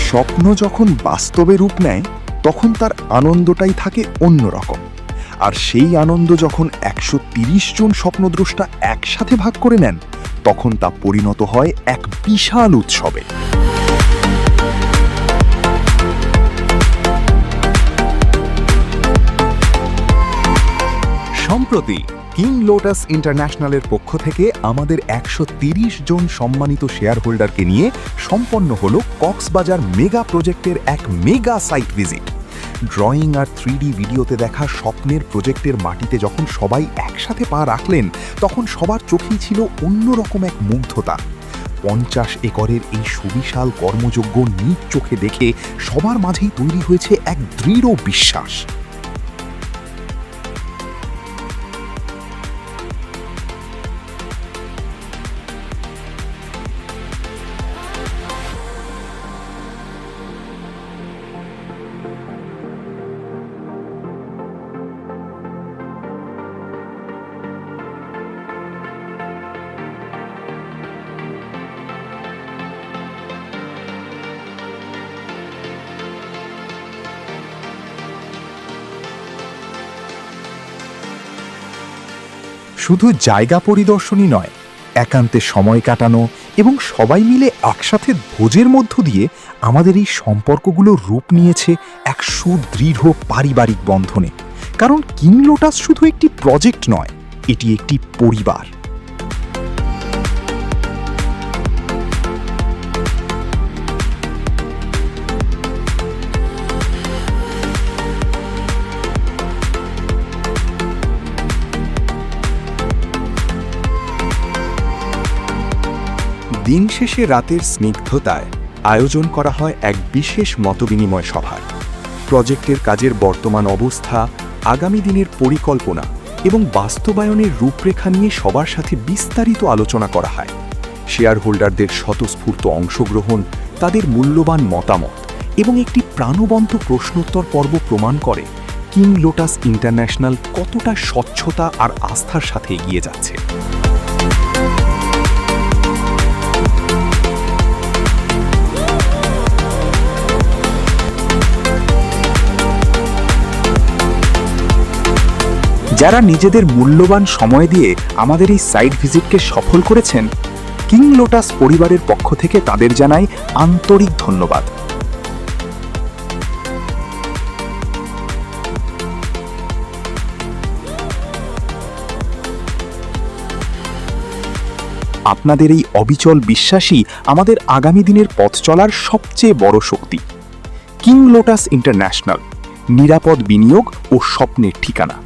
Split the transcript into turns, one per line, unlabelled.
স্বপ্ন যখন বাস্তবে রূপ নেয় তখন তার আনন্দটাই থাকে অন্যরকম। আর সেই আনন্দ যখন 130 জন স্বপ্নদ্রষ্টা একসাথে ভাগ করে নেন তখন তা পরিণত হয় এক বিশাল উৎসবে। সম্প্রতি কিং লোটাস ইন্টারন্যাশনালের পক্ষ থেকে আমাদের 130 জন সম্মানিত শেয়ার হোল্ডারকে নিয়ে সম্পন্ন হল কক্সবাজার মেগা প্রজেক্টের এক মেগা সাইট ভিজিট। ড্রয়িং আর 3D ভিডিওতে দেখা স্বপ্নের প্রজেক্টের মাটিতে যখন সবাই একসাথে পা রাখলেন তখন সবার চোখেই ছিল অন্যরকম এক মুগ্ধতা। 50 একরের এই সুবিশাল কর্মযজ্ঞ নিজ চোখে দেখে সবার মাঝেই তৈরি হয়েছে এক দৃঢ় বিশ্বাস। শুধু জায়গা পরিদর্শনই নয়, একান্তে সময় কাটানো এবং সবাই মিলে একসাথে ভোজের মধ্য দিয়ে আমাদের এই সম্পর্কগুলো রূপ নিয়েছে এক সুদৃঢ় পারিবারিক বন্ধনে। কারণ কিং লোটাস শুধু একটি প্রজেক্ট নয়, এটি একটি পরিবার। দিন শেষে রাতের স্নিগ্ধতায় আয়োজন করা হয় এক বিশেষ মতবিনিময় সভার। প্রজেক্টের কাজের বর্তমান অবস্থা, আগামী দিনের পরিকল্পনা এবং বাস্তবায়নের রূপরেখা নিয়ে সবার সাথে বিস্তারিত আলোচনা করা হয়। শেয়ার হোল্ডারদের স্বতঃস্ফূর্ত অংশগ্রহণ, তাদের মূল্যবান মতামত এবং একটি প্রাণবন্ত প্রশ্নোত্তর পর্ব প্রমাণ করে কিং লোটাস ইন্টারন্যাশনাল কতটা স্বচ্ছতা আর আস্থার সাথে এগিয়ে যাচ্ছে। যারা নিজেদের মূল্যবান সময় দিয়ে আমাদের এই সাইট ভিজিটকে সফল করেছেন, কিং লোটাস পরিবারের পক্ষ থেকে তাদের জানাই আন্তরিক ধন্যবাদ। আপনাদের এই অবিচল বিশ্বাসই আমাদের আগামী দিনের পথ চলার সবচেয়ে বড় শক্তি। কিং লোটাস ইন্টারন্যাশনাল, নিরাপদ বিনিয়োগ ও স্বপ্নের ঠিকানা।